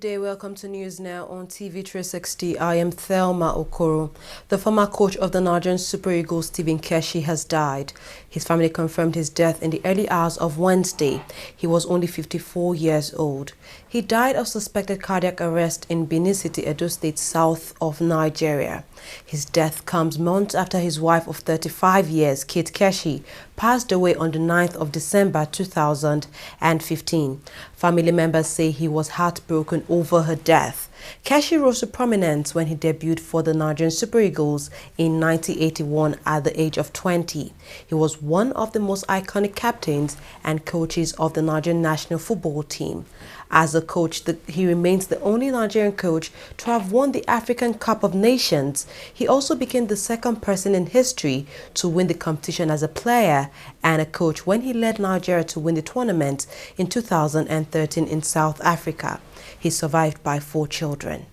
day, welcome to News Now on TV360. I am Thelma Okoro. The former coach of the Nigerian Super Eagles, Stephen Keshi, has died. His family confirmed his death in the early hours of Wednesday. He was only 54 years old. He died of suspected cardiac arrest in Benin City, Edo State, south of Nigeria. His death comes months after his wife of 35 years, Kate Keshi, passed away on the 9th of December 2015. Family members say he was heartbroken over her death. Keshi rose to prominence when he debuted for the Nigerian Super Eagles in 1981 at the age of 20. He was one of the most iconic captains and coaches of the Nigerian national football team. As a coach, he remains the only Nigerian coach to have won the African Cup of Nations. He also became the second person in history to win the competition as a player and a coach when he led Nigeria to win the tournament in 2013 in South Africa. He's survived by 4 children.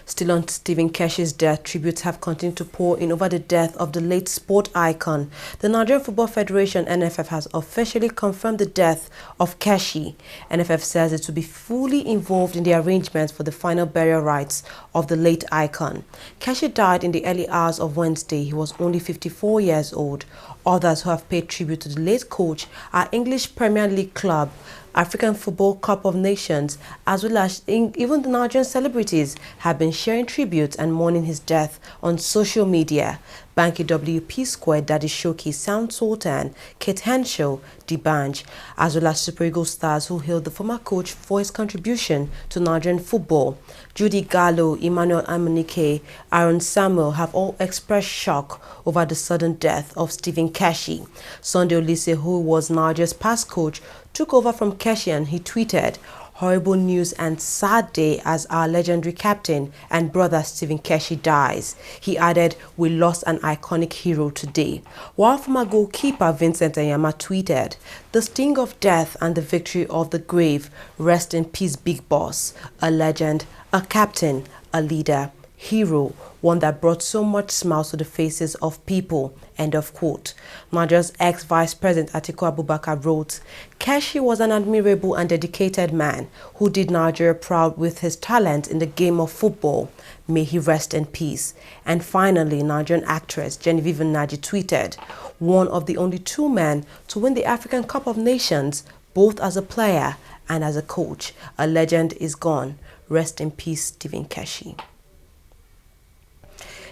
Still on Stephen Keshi's death, tributes have continued to pour in over the death of the late sport icon. The Nigerian Football Federation, NFF, has officially confirmed the death of Keshi. NFF says it will be fully involved in the arrangements for the final burial rites of the late icon. Keshi died in the early hours of Wednesday. He was only 54 years old. Others who have paid tribute to the late coach are English Premier League club, African Football Cup of Nations, as well as even the Nigerian celebrities have been sharing tributes and mourning his death on social media. Banky WP Square, Daddy Shoki, Sound Sultan, Kate Henshaw, D'banj, as well as Super Eagles stars who hailed the former coach for his contribution to Nigerian football. Judy Gallo, Emmanuel Amunike, Aaron Samuel have all expressed shock over the sudden death of Stephen Keshi. Sunday Olise, who was Nigeria's past coach, took over from Keshi and he tweeted, "Horrible news and sad day as our legendary captain and brother Stephen Keshi dies." He added, "We lost an iconic hero today." While former goalkeeper Vincent Anyama tweeted, "The sting of death and the victory of the grave. Rest in peace, big boss. A legend, a captain, a leader, hero, one that brought so much smiles to the faces of people." End of quote. Nigeria's ex-Vice President Atiku Abubakar wrote, "Keshi was an admirable and dedicated man who did Nigeria proud with his talent in the game of football. May he rest in peace." And finally, Nigerian actress Genevieve Naji tweeted, "One of the only 2 men to win the African Cup of Nations, both as a player and as a coach. A legend is gone. Rest in peace, Stephen Keshi."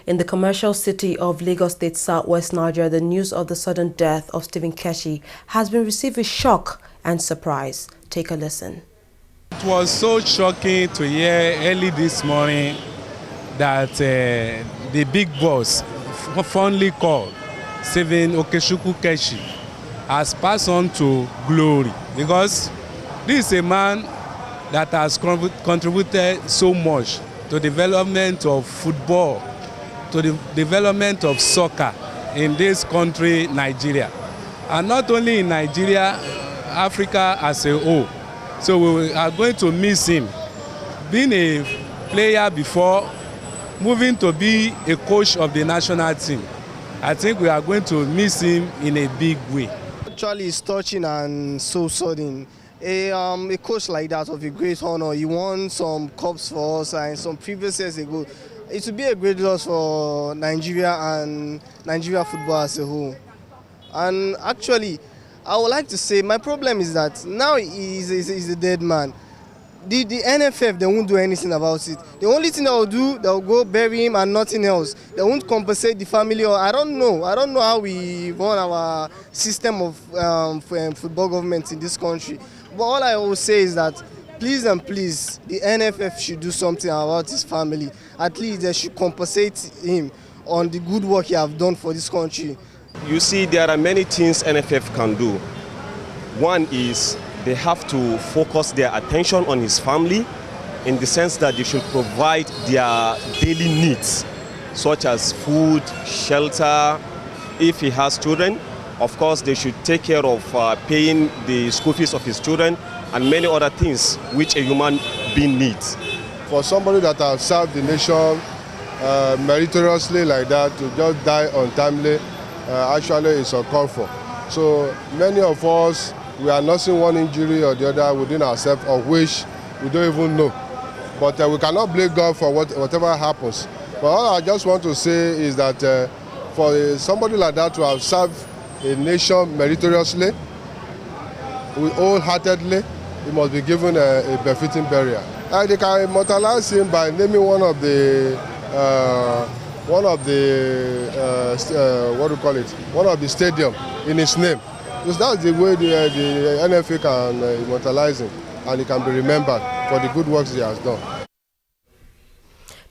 In the commercial city of Lagos State, southwest Nigeria, the news of the sudden death of Stephen Keshi has been received with shock and surprise. Take a listen. It was so shocking to hear early this morning that the big boss, fondly called Stephen Okechukwu Keshi, has passed on to glory, because this is a man that has contributed so much to the development of football, to the development of soccer in this country, Nigeria. And not only in Nigeria, Africa as a whole. So we are going to miss him. Being a player before, moving to be a coach of the national team, I think we are going to miss him in a big way. Actually, it's touching and so sudden. A coach like that of a great honor, he won some cups for us and some previous years ago. It would be a great loss for Nigeria and Nigeria football as a whole. And actually, I would like to say my problem is that now he's a dead man. The NFF, they won't do anything about it. The only thing they will do, they will go bury him and nothing else. They won't compensate the family. Or I don't know how we run our system of football government in this country. But all I will say is that please and please, the NFF should do something about his family. At least they should compensate him on the good work he has done for this country. You see, there are many things NFF can do. One is they have to focus their attention on his family, in the sense that they should provide their daily needs, such as food, shelter. If he has children, of course, they should take care of paying the school fees of his children and many other things which a human being needs. For somebody that has served the nation meritoriously like that, to just die untimely, actually is uncalled for. So many of us we are nursing one injury or the other within ourselves, of which we don't even know. But we cannot blame God for whatever happens. But all I just want to say is that for somebody like that to have served a nation meritoriously, wholeheartedly, he must be given a befitting burial. They can immortalize him by naming one of the stadium in his name. Because that's the way the NFA can immortalize him, and he can be remembered for the good works he has done.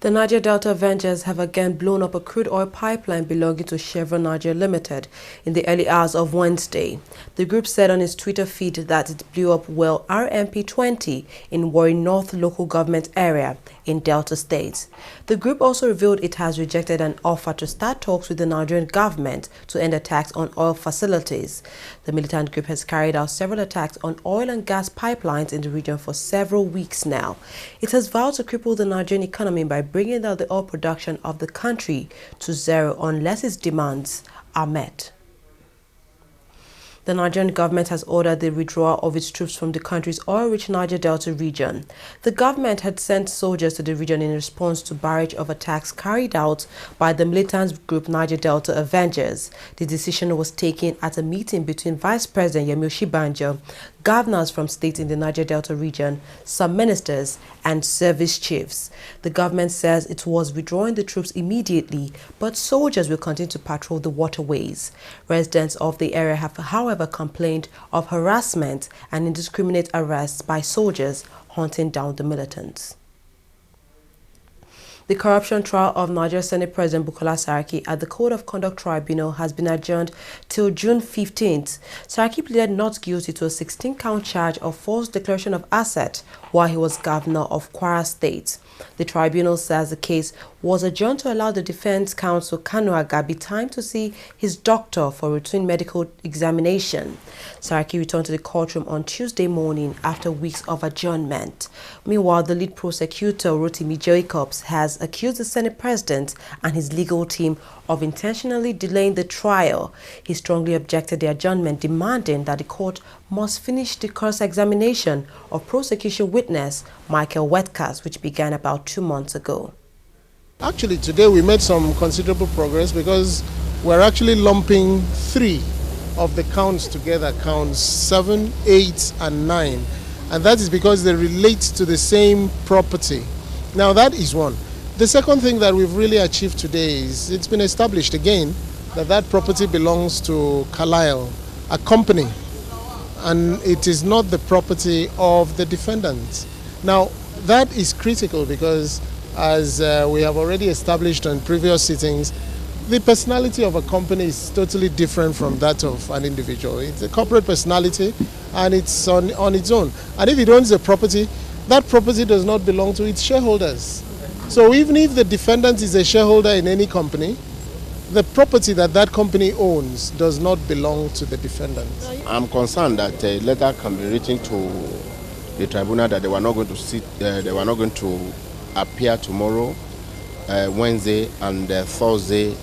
The Niger Delta Avengers have again blown up a crude oil pipeline belonging to Chevron Niger Limited in the early hours of Wednesday. The group said on its Twitter feed that it blew up well RMP-20 in Warri North local government area in Delta State. The group also revealed it has rejected an offer to start talks with the Nigerian government to end attacks on oil facilities. The militant group has carried out several attacks on oil and gas pipelines in the region for several weeks now. It has vowed to cripple the Nigerian economy by bringing down the oil production of the country to zero unless its demands are met. The Nigerian government has ordered the withdrawal of its troops from the country's oil-rich Niger Delta region. The government had sent soldiers to the region in response to barrage of attacks carried out by the militant group Niger Delta Avengers. The decision was taken at a meeting between Vice President Yemi Osinbajo, governors from states in the Niger Delta region, some ministers, and service chiefs. The government says it was withdrawing the troops immediately, but soldiers will continue to patrol the waterways. Residents of the area have, however, complained of harassment and indiscriminate arrests by soldiers hunting down the militants. The corruption trial of Nigeria Senate President Bukola Saraki at the Code of Conduct Tribunal has been adjourned till June 15th. Saraki pleaded not guilty to a 16-count charge of false declaration of asset while he was governor of Kwara State. The tribunal says the case was adjourned to allow the defense counsel Kanu Agabi time to see his doctor for routine medical examination. Saraki returned to the courtroom on Tuesday morning after weeks of adjournment. Meanwhile, the lead prosecutor, Rotimi Jacobs, has accused the Senate President and his legal team of intentionally delaying the trial. He strongly objected the adjournment, demanding that the court must finish the cross-examination of prosecution witness Michael Wetkas, which began about 2 months ago. Actually, today we made some considerable progress because we're actually lumping 3 of the counts together, counts 7, 8, and 9. And that is because they relate to the same property. Now that is one. The second thing that we've really achieved today is it's been established again that that property belongs to Carlyle, a company, and it is not the property of the defendant. Now that is critical because, as we have already established on previous sittings, the personality of a company is totally different from that of an individual. It's a corporate personality and it's on its own. And if it owns a property, that property does not belong to its shareholders. So even if the defendant is a shareholder in any company, the property that that company owns does not belong to the defendant. I'm concerned that a letter can be written to the tribunal that they were not going to sit, they were not going to appear tomorrow, Wednesday, and Thursday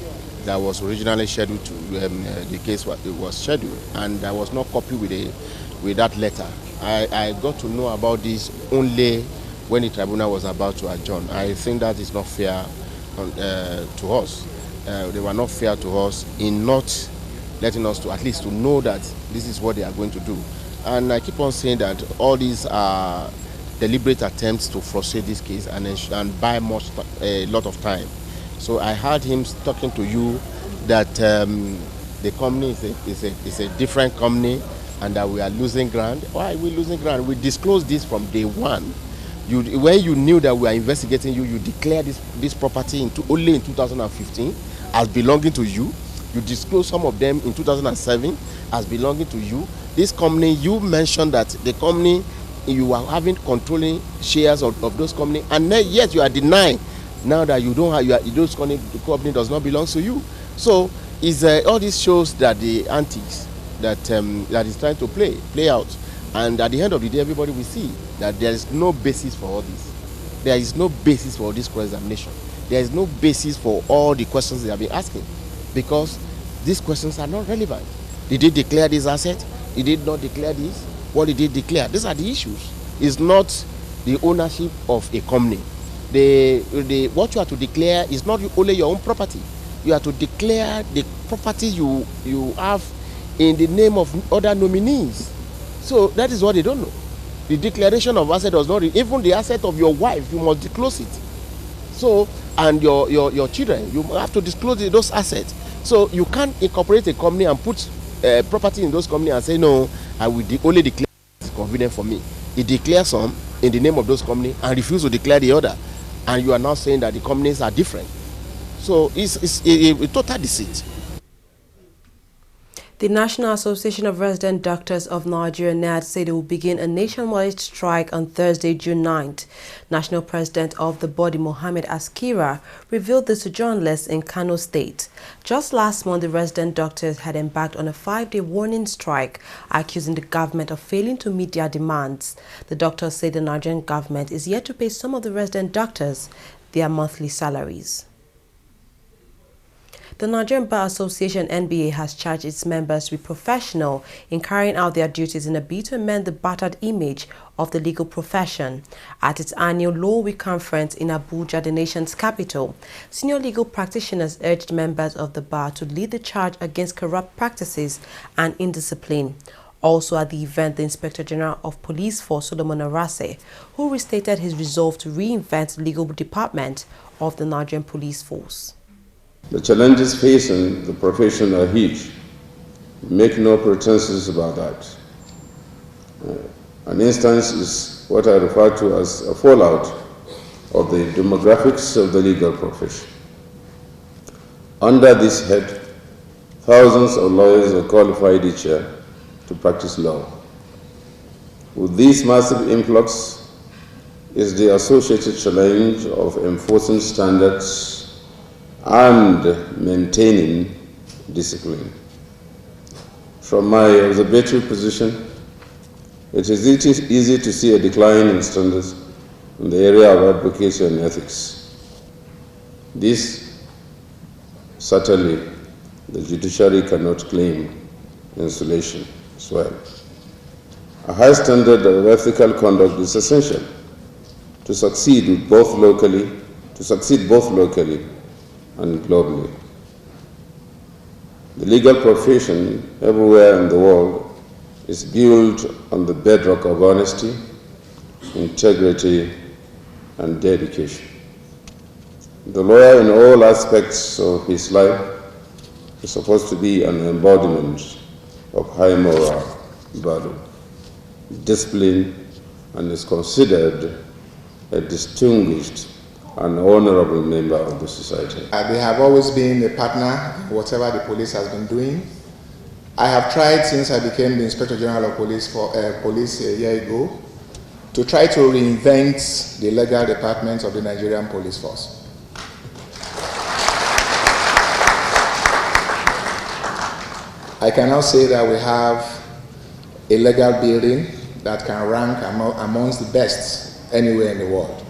that was originally scheduled to the case was scheduled, and there was no copy with that letter. I got to know about this only when the tribunal was about to adjourn. I think that is not fair to us. They were not fair to us in not letting us to at least to know that this is what they are going to do. And I keep on saying that all these are deliberate attempts to frustrate this case and buy a lot of time. So I heard him talking to you that the company is a different company and that we are losing ground. Why are we losing ground? We disclosed this from day one. When you knew that we are investigating you, you declared this property only in 2015 as belonging to you. You disclosed some of them in 2007 as belonging to you. This company, you mentioned that the company, you are having controlling shares of those companies, and yet you are denying now that you don't have, those company does not belong to you. So all this shows that the antics that is trying to play out. And at the end of the day, everybody will see that there is no basis for all this. There is no basis for this cross-examination. There is no basis for all the questions they have been asking, because these questions are not relevant. Did they declare this asset? He did not declare this. What did he declare? These are the issues. It's not the ownership of a company. What you have to declare is not only your own property. You have to declare the property you have in the name of other nominees. So that is what they don't know. The declaration of asset does not, even the asset of your wife, you must disclose it. So, and your children, you have to disclose those assets. So you can't incorporate a company and put property in those companies and say, no, I will only declare it's convenient for me. He declares some in the name of those companies and refuse to declare the other. And you are now saying that the companies are different. So it's a total deceit. The National Association of Resident Doctors of Nigeria, NAD, said they will begin a nationwide strike on Thursday, June 9th. National President of the body, Mohammed Askira, revealed this to journalists in Kano State. Just last month, the resident doctors had embarked on a 5-day warning strike, accusing the government of failing to meet their demands. The doctors say the Nigerian government is yet to pay some of the resident doctors their monthly salaries. The Nigerian Bar Association (NBA) has charged its members to be professional in carrying out their duties in a bid to amend the battered image of the legal profession. At its annual Law Week conference in Abuja, the nation's capital, senior legal practitioners urged members of the bar to lead the charge against corrupt practices and indiscipline. Also at the event, the Inspector General of Police Force, Solomon Arase, who restated his resolve to reinvent the legal department of the Nigerian Police Force. The challenges facing the profession are huge. Make no pretenses about that. An instance is what I refer to as a fallout of the demographics of the legal profession. Under this head, thousands of lawyers are qualified each year to practice law. With this massive influx is the associated challenge of enforcing standards and maintaining discipline. From my observatory position, it is easy to see a decline in standards in the area of advocacy and ethics. This, certainly, the judiciary cannot claim insulation as well. A high standard of ethical conduct is essential to succeed both locally and globally. The legal profession everywhere in the world is built on the bedrock of honesty, integrity, and dedication. The lawyer in all aspects of his life is supposed to be an embodiment of high moral value, discipline, and is considered a distinguished an honorable member of the society. They have always been a partner in whatever the police has been doing. I have tried since I became the Inspector General of Police a year ago to try to reinvent the legal department of the Nigerian Police Force. I can now say that we have a legal building that can rank amongst the best anywhere in the world.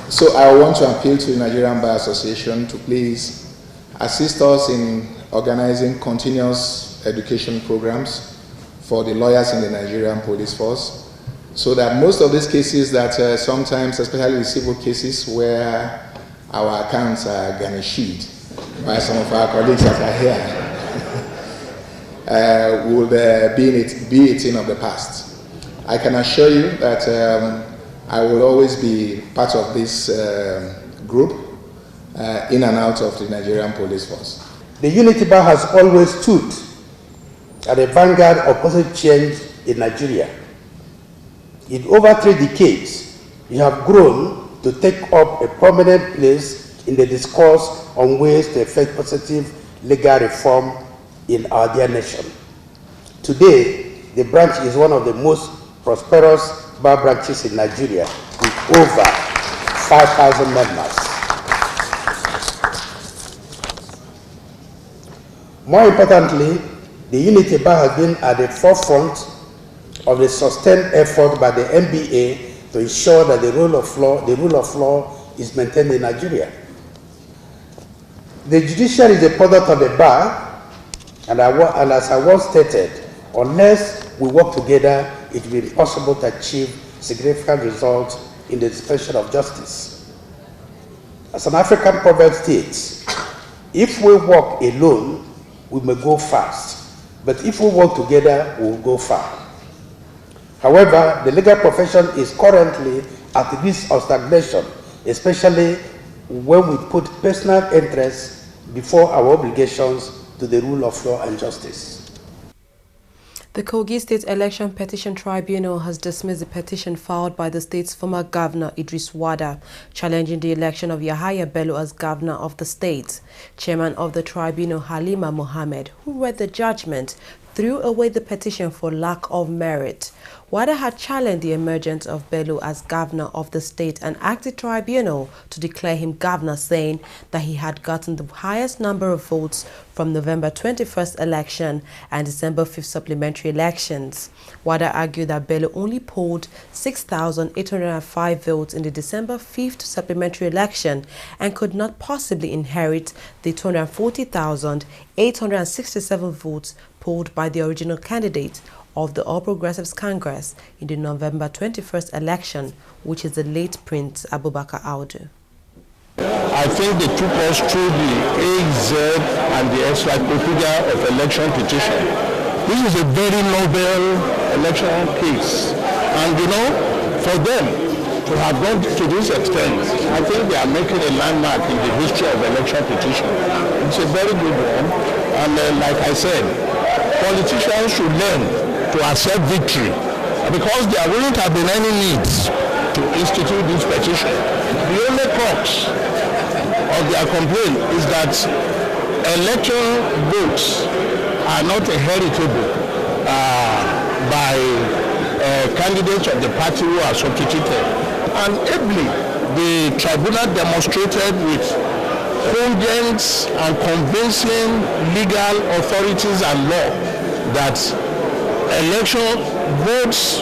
So I want to appeal to the Nigerian Bar Association to please assist us in organizing continuous education programs for the lawyers in the Nigerian Police Force, so that most of these cases that sometimes, especially the civil cases where our accounts are garnished by some of our colleagues that are here, will be a thing of the past. I can assure you that I will always be part of this group in and out of the Nigerian Police Force. The Unity Bar has always stood at the vanguard of positive change in Nigeria. In over 3 decades, we have grown to take up a prominent place in the discourse on ways to effect positive legal reform in our dear nation. Today, the branch is one of the most prosperous bar branches in Nigeria with over 5,000 members. More importantly, the Unity Bar has been at the forefront of the sustained effort by the NBA to ensure that the rule of law is maintained in Nigeria. The judiciary is a product of the bar, And as I once stated, unless we work together, it will be impossible to achieve significant results in the dispensation of justice. As an African proverb states, if we walk alone, we may go fast, but if we work together, we will go far. However, the legal profession is currently at risk of stagnation, especially when we put personal interests before our obligations to the rule of law and justice. The Kogi State Election Petition Tribunal has dismissed the petition filed by the state's former governor, Idris Wada, challenging the election of Yahaya Bello as governor of the state. Chairman of the tribunal, Halima Mohammed, who read the judgment, threw away the petition for lack of merit. Wada had challenged the emergence of Bello as governor of the state and asked the tribunal to declare him governor, saying that he had gotten the highest number of votes from November 21st election and December 5th supplementary elections. Wada argued that Bello only polled 6,805 votes in the December 5th supplementary election and could not possibly inherit the 240,867 votes polled by the original candidate of the All Progressives Congress in the November 21st election, which is the late Prince Abubakar Audu. I think they took us through the AZ and the encyclopedia of election petition. This is a very noble election case. And you know, for them to have gone to this extent, I think they are making a landmark in the history of election petition. It's a very good one. And like I said, politicians should learn to accept victory, because there wouldn't have been any need to institute this petition. The only crux of their complaint is that electoral votes are not heritable by candidates of the party who are substituted. And ably, the tribunal demonstrated with cogent and convincing legal authorities and law that election votes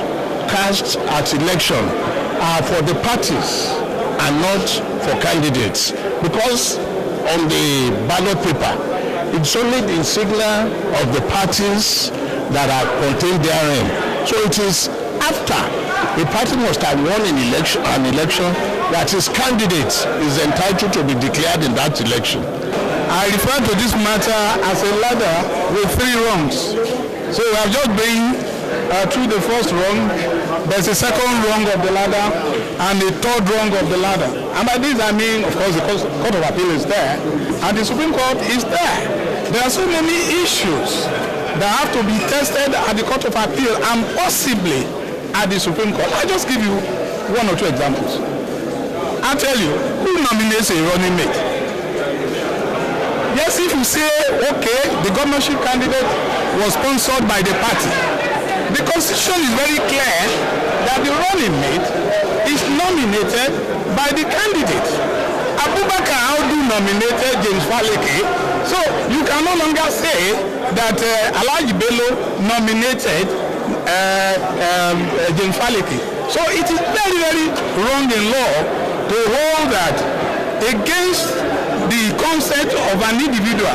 cast at election are for the parties and not for candidates, because on the ballot paper it's only the insignia of the parties that are contained therein. So it is after the party must have won an election that his candidate is entitled to be declared in that election. I refer to this matter as a ladder with 3 rungs. So we have just been through the first rung, there's a second rung of the ladder, and a third rung of the ladder. And by this I mean, of course, the Court of Appeal is there, and the Supreme Court is there. There are so many issues that have to be tested at the Court of Appeal and possibly at the Supreme Court. I just give you 1 or 2 examples. I'll tell you, who nominates a running mate? Yes, if you say, okay, the governorship candidate was sponsored by the party, the Constitution is very clear that the running mate is nominated by the candidate. Abubakar Audu nominated James Faleke, so you can no longer say that Alhaji Bello nominated James Faleke. So it is very, very wrong in law to hold that against the consent of an individual.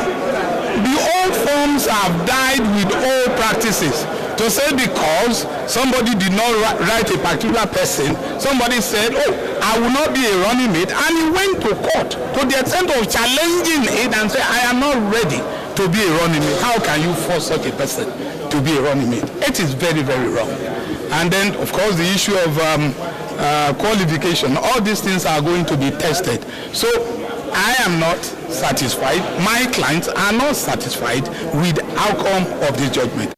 The old forms have died with old practices. To say because somebody did not write a particular person, somebody said, oh, I will not be a running mate, and he went to court to the extent of challenging it and say, I am not ready to be a running mate. How can you force such a person to be a running mate? It is very, very wrong. And then, of course, the issue of qualification, all these things are going to be tested. So I am not satisfied, my clients are not satisfied with the outcome of this judgment.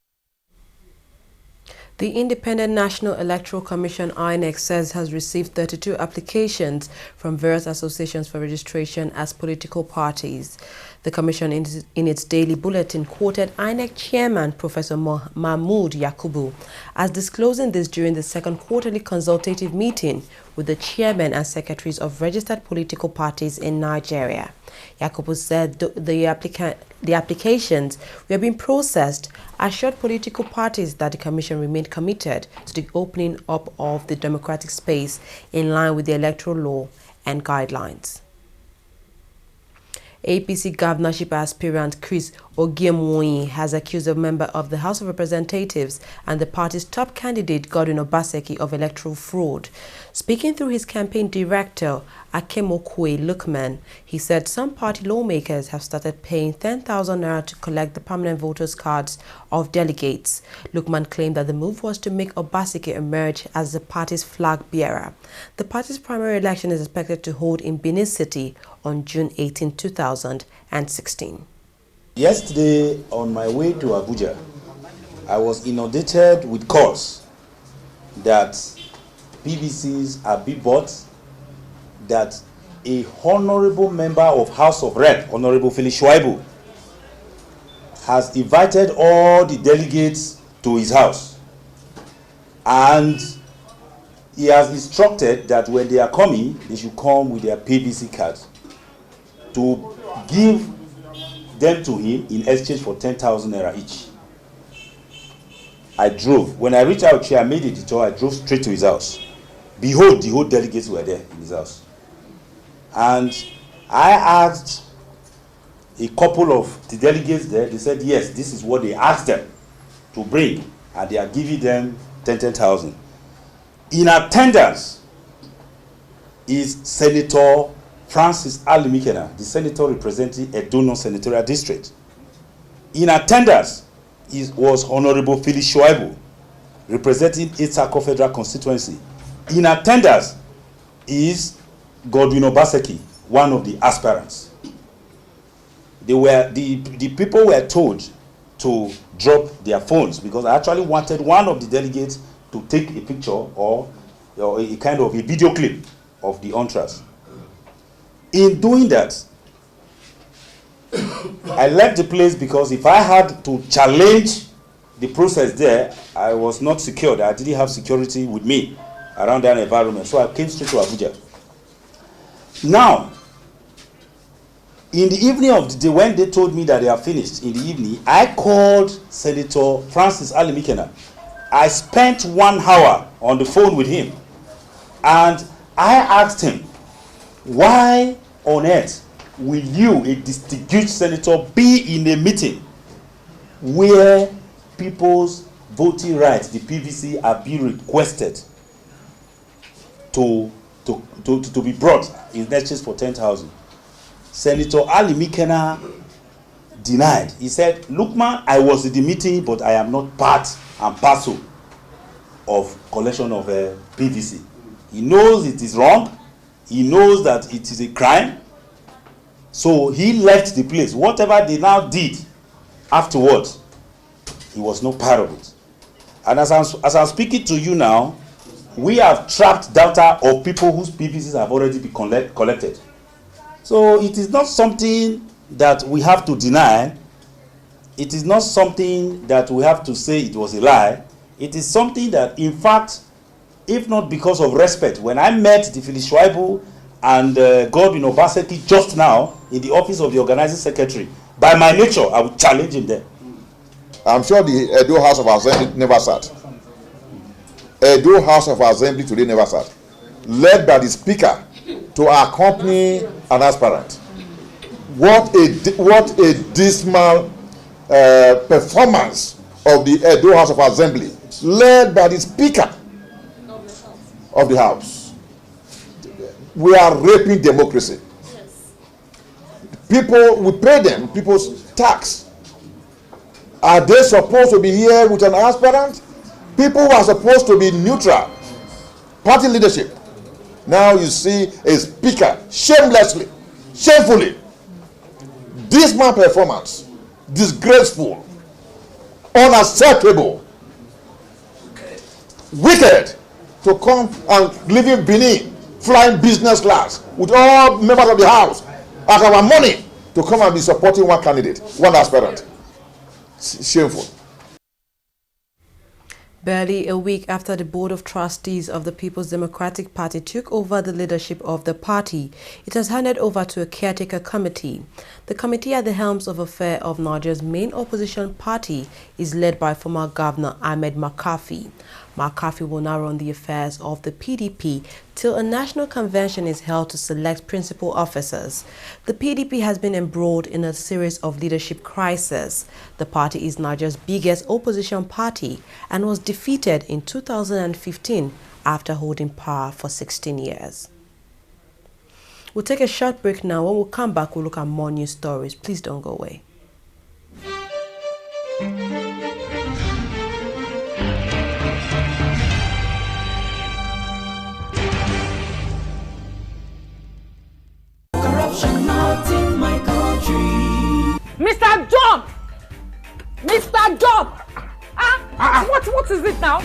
The Independent National Electoral Commission (INEC) says has received 32 applications from various associations for registration as political parties. The commission in its daily bulletin quoted INEC chairman Professor Mahmood Yakubu as disclosing this during the second quarterly consultative meeting with the chairmen and secretaries of registered political parties in Nigeria. Yakubu said the applications were being processed, assured political parties that the commission remained committed to the opening up of the democratic space in line with the electoral law and guidelines. APC governorship aspirant Chris Ogiemwoyi has accused a member of the House of Representatives and the party's top candidate, Godwin Obaseki, of electoral fraud. Speaking through his campaign director, Akemokwe Lukman, he said some party lawmakers have started paying 10,000 naira to collect the permanent voters' cards of delegates. Lukman claimed that the move was to make Obaseki emerge as the party's flag bearer. The party's primary election is expected to hold in Benin City on June 18, 2016. Yesterday, on my way to Abuja, I was inundated with calls that PVCs are being bought, that a honorable member of House of Rep, Honorable Felix Shuaibu, has invited all the delegates to his house. And he has instructed that when they are coming, they should come with their PVC cards to give them to him in exchange for 10,000 naira each. I drove. When I reached out here, I made a detour. I drove straight to his house. Behold, the whole delegates were there in his house. And I asked a couple of the delegates there. They said, yes, this is what they asked them to bring. And they are giving them 10,000. In attendance is Senator Francis Alimikena, the senator representing Edo Senatorial District. In attendance was Honorable Felix Shuaibu, representing Itsako Federal Constituency. In attendance is Godwin Obaseki, one of the aspirants. The people were told to drop their phones because I actually wanted one of the delegates to take a picture or a kind of a video clip of the entrance. In doing that, I left the place because if I had to challenge the process there, I was not secured. I didn't have security with me around that environment. So I came straight to Abuja. Now, in the evening of the day, when they told me that they are finished, in the evening, I called Senator Francis Alimikena. I spent 1 hour on the phone with him. And I asked him, why on earth will you, a distinguished senator, be in a meeting where people's voting rights, the PVC, are being requested to be brought in exchange for 10,000? Senator Alimikena denied. He said, Lukman, I was in the meeting, but I am not part and parcel of collection of PVC. He knows it is wrong. He knows that it is a crime. So he left the place. Whatever they now did afterwards, he was no part of it. And as I'm speaking to you now, we have tracked data of people whose PVCs have already been collected. So it is not something that we have to deny. It is not something that we have to say it was a lie. It is something that, in fact, if not because of respect, when I met the Felix Shuaibu and Godwin Obaseki just now in the office of the organizing secretary, by my nature, I would challenge him there. I'm sure the Edo House of Assembly never sat. Edo House of Assembly today never sat. Led by the speaker to accompany an aspirant. What a dismal performance of the Edo House of Assembly, led by the speaker of the House. We are raping democracy. People, we pay them people's tax. Are they supposed to be here with an aspirant? People who are supposed to be neutral, party leadership. Now you see a speaker shamelessly, shamefully, dismal performance, disgraceful, unacceptable, wicked, to come and live in Benin, flying business class with all members of the House at our money to come and be supporting one candidate, one aspirant. Shameful. Barely a week after the Board of Trustees of the People's Democratic Party took over the leadership of the party, it has handed over to a caretaker committee. The committee at the helms of affairs of Nigeria's main opposition party is led by former Governor Ahmed Makafi. McCarthy will now run the affairs of the PDP till a national convention is held to select principal officers. The PDP has been embroiled in a series of leadership crises. The party is Nigeria's biggest opposition party and was defeated in 2015 after holding power for 16 years. We'll take a short break now. When we come back, we'll look at more news stories. Please don't go away. Corruption not in my country. Mr. John! Mr. John! What is it now?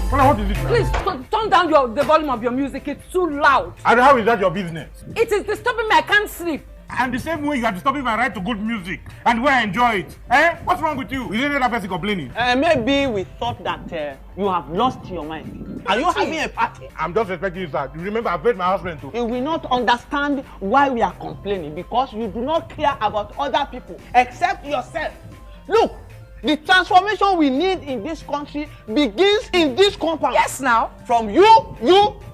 What is it now? Please turn down the volume of your music. It's too loud. And how is that your business? It is disturbing me. I can't sleep. And the same way you are disturbing my right to good music and where I enjoy it. Eh? What's wrong with you? Is there another person complaining? Maybe we thought that you have lost your mind. Are you having a party? I'm just respecting you, sir. You remember I paid my husband too. You will not understand why we are complaining because you do not care about other people except yourself. Look, the transformation we need in this country begins in this compound. Yes, now. From you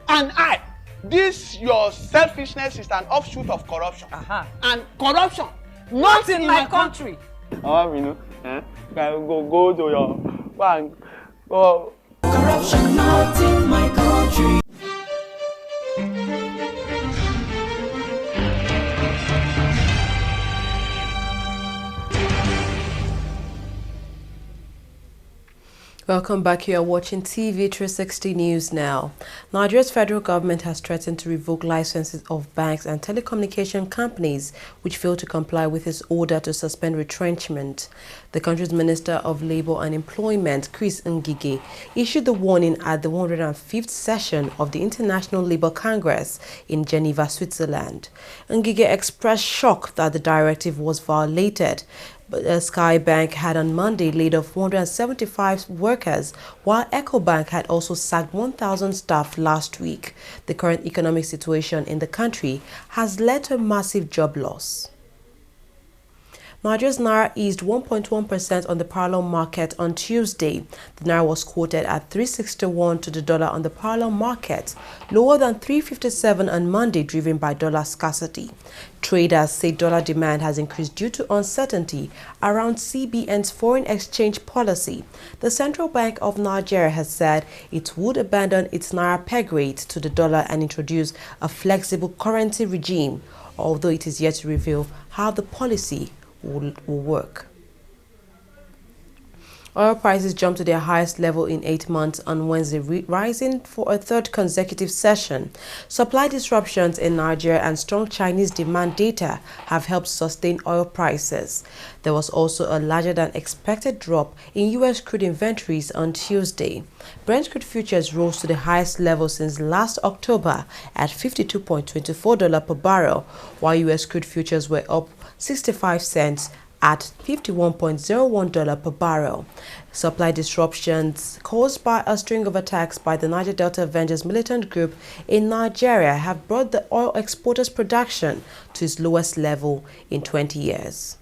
and I. This your selfishness is an offshoot of corruption. And corruption not in my country. Oh, you know, go to your bank. Go. Corruption not in my country. Welcome back. You are watching TV360 News now. Nigeria's federal government has threatened to revoke licenses of banks and telecommunication companies which fail to comply with its order to suspend retrenchment. The country's Minister of Labour and Employment, Chris Ngige, issued the warning at the 105th session of the International Labour Congress in Geneva, Switzerland. Ngige expressed shock that the directive was violated. But Sky Bank had on Monday laid off 175 workers, while EcoBank had also sacked 1,000 staff last week. The current economic situation in the country has led to a massive job loss. Nigeria's Naira eased 1.1% on the parallel market on Tuesday. The Naira was quoted at 361 to the dollar on the parallel market, lower than 357 on Monday, driven by dollar scarcity. Traders say dollar demand has increased due to uncertainty around CBN's foreign exchange policy. The Central Bank of Nigeria has said it would abandon its Naira peg rate to the dollar and introduce a flexible currency regime, although it is yet to reveal how the policy will work. Oil prices jumped to their highest level in 8 months on Wednesday, rising for a third consecutive session. Supply disruptions in Nigeria and strong Chinese demand data have helped sustain oil prices. There was also a larger than expected drop in U.S. crude inventories on Tuesday. Brent crude futures rose to the highest level since last October at $52.24 per barrel, while U.S. crude futures were up 65 cents at $51.01 per barrel. Supply disruptions caused by a string of attacks by the Niger Delta Avengers militant group in Nigeria have brought the oil exporters' production to its lowest level in 20 years.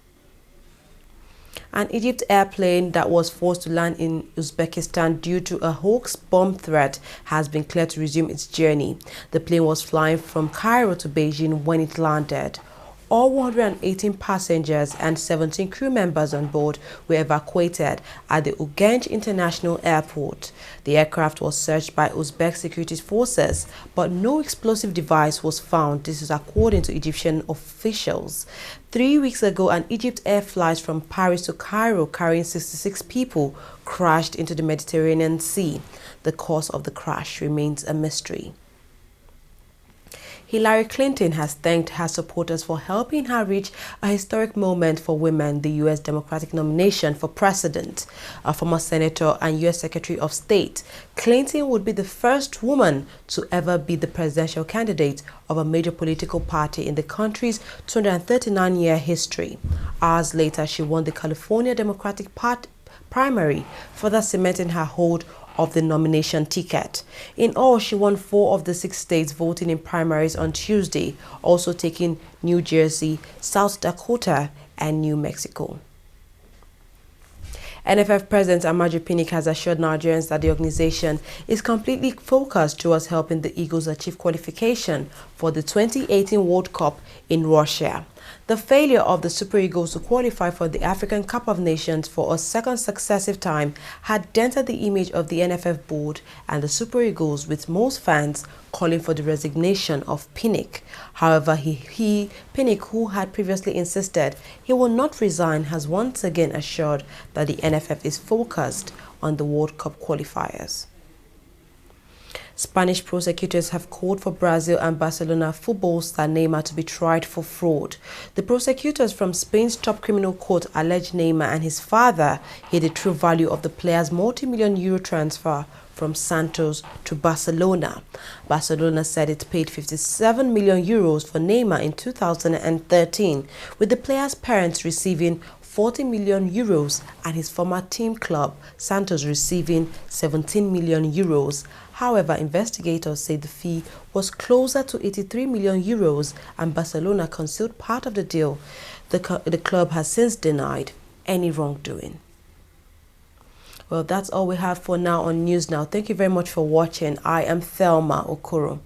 An Egypt airplane that was forced to land in Uzbekistan due to a hoax bomb threat has been cleared to resume its journey. The plane was flying from Cairo to Beijing when it landed. All 118 passengers and 17 crew members on board were evacuated at the Uganj International Airport. The aircraft was searched by Uzbek security forces, but no explosive device was found. This is according to Egyptian officials. 3 weeks ago, an Egypt Air flight from Paris to Cairo carrying 66 people crashed into the Mediterranean Sea. The cause of the crash remains a mystery. Hillary Clinton has thanked her supporters for helping her reach a historic moment for women, the U.S. Democratic nomination for president. A former senator and U.S. Secretary of State, Clinton would be the first woman to ever be the presidential candidate of a major political party in the country's 239-year history. Hours later, she won the California Democratic Party primary, further cementing her hold of the nomination ticket. In all, she won 4 of the 6 states voting in primaries on Tuesday, also taking New Jersey, South Dakota, and New Mexico. NFF President Amaju Pinnick has assured Nigerians that the organization is completely focused towards helping the Eagles achieve qualification for the 2018 World Cup in Russia. The failure of the Super Eagles to qualify for the African Cup of Nations for a second successive time had dented the image of the NFF board and the Super Eagles, with most fans calling for the resignation of Pinnick. However, Pinnick, who had previously insisted he will not resign, has once again assured that the NFF is focused on the World Cup qualifiers. Spanish prosecutors have called for Brazil and Barcelona football star Neymar to be tried for fraud. The prosecutors from Spain's top criminal court allege Neymar and his father hid the true value of the player's multi-million euro transfer from Santos to Barcelona. Barcelona said it paid 57 million euros for Neymar in 2013, with the player's parents receiving 40 million euros and his former team club, Santos, receiving 17 million euros. However, investigators say the fee was closer to 83 million euros and Barcelona concealed part of the deal. The club has since denied any wrongdoing. Well, that's all we have for now on News Now. Thank you very much for watching. I am Thelma Okoro.